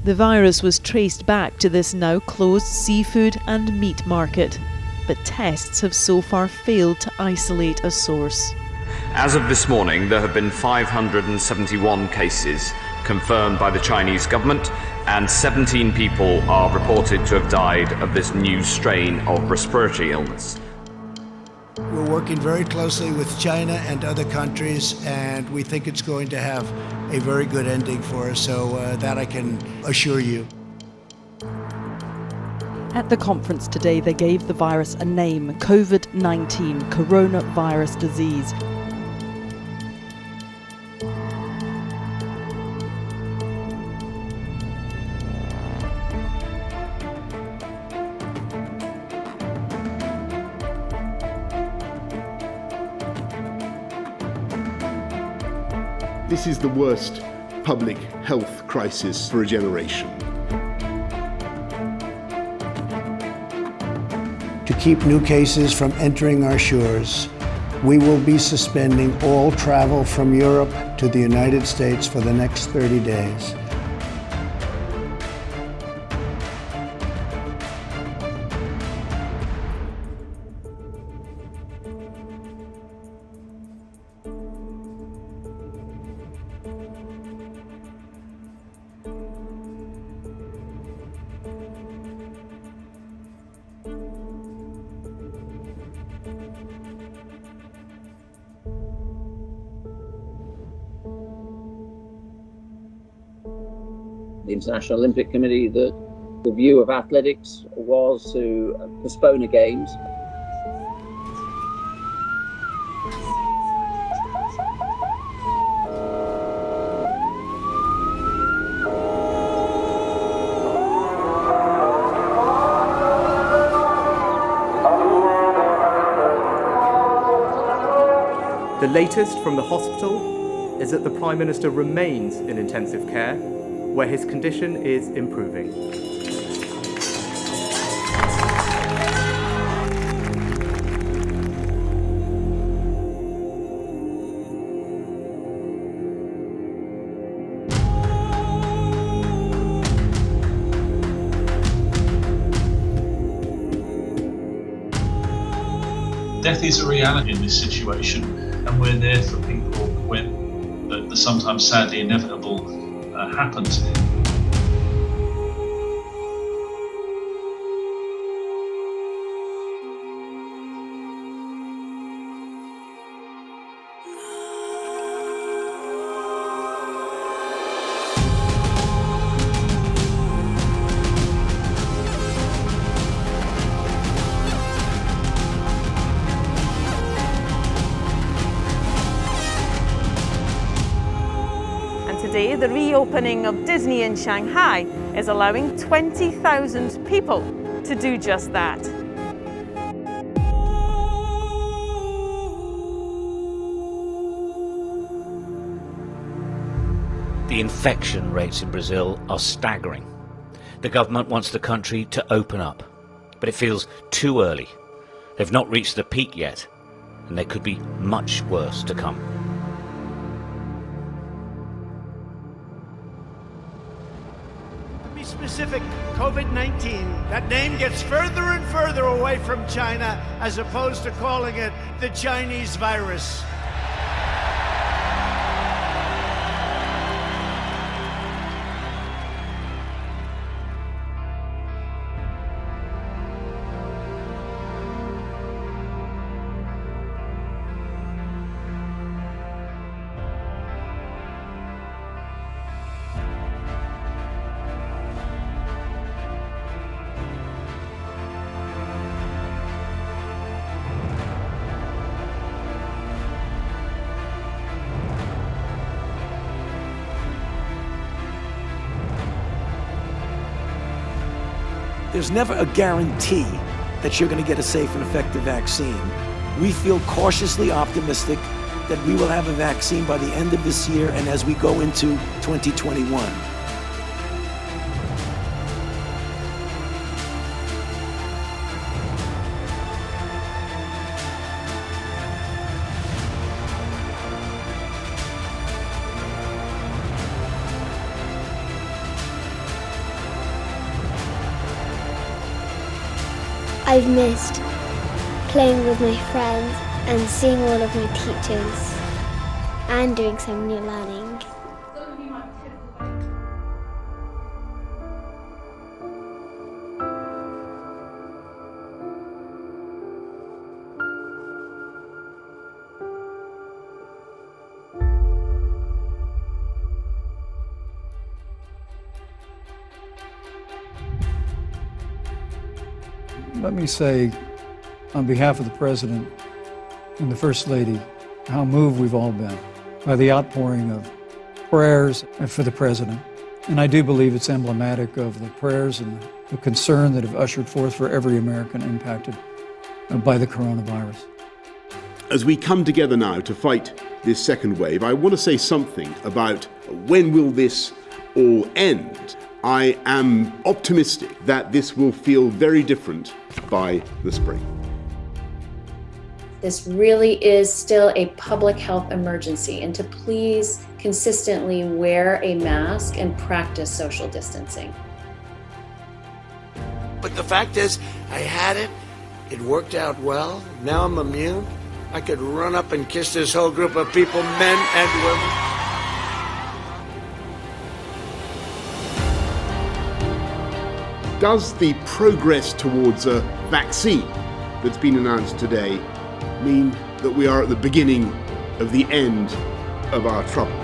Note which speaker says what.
Speaker 1: The virus was traced back to this now closed seafood and meat market, but tests have so far failed to isolate a source.
Speaker 2: As of this morning, there have been 571 cases confirmed by the Chinese government, and 17 people are reported to have died of this new strain of respiratory illness.
Speaker 3: We're working very closely with China and other countries, and we think it's going to have a very good ending for us, so that I can assure you.
Speaker 4: At the conference today, they gave the virus a name, Covid-19, coronavirus disease.
Speaker 5: This is the worst public health crisis for a generation.
Speaker 3: To keep new cases from entering our shores, we will be suspending all travel from Europe to the United States for the next 30 days.
Speaker 6: The International Olympic Committee, the view of athletics was to postpone the Games.
Speaker 7: The latest from the hospital is that the Prime Minister remains in intensive care, where his condition is improving.
Speaker 8: Death is a reality in this situation, and we're there for people when the sometimes sadly inevitable happens.
Speaker 9: Today, the reopening of Disney in Shanghai is allowing 20,000 people to do just that.
Speaker 10: The infection rates in Brazil are staggering. The government wants the country to open up, but it feels too early. They've not reached the peak yet, and there could be much worse to come.
Speaker 11: Specific COVID-19, that name gets further and further away from China as opposed to calling it the Chinese virus.
Speaker 12: There's never a guarantee that you're going to get a safe and effective vaccine. We feel cautiously optimistic that we will have a vaccine by the end of this year and as we go into 2021.
Speaker 13: I've missed playing with my friends and seeing all of my teachers and doing some new learning.
Speaker 14: Let me say, on behalf of the President and the First Lady, how moved we've all been by the outpouring of prayers for the President. And I do believe it's emblematic of the prayers and the concern that have ushered forth for every American impacted by the coronavirus.
Speaker 5: As we come together now to fight this second wave, I want to say something about when will this all end. I am optimistic that this will feel very different by the spring.
Speaker 15: This really is still a public health emergency, and to please consistently wear a mask and practice social distancing.
Speaker 11: But the fact is, I had it. It worked out well. Now I'm immune. I could run up and kiss this whole group of people, men and women.
Speaker 5: Does the progress towards a vaccine that's been announced today mean that we are at the beginning of the end of our troubles?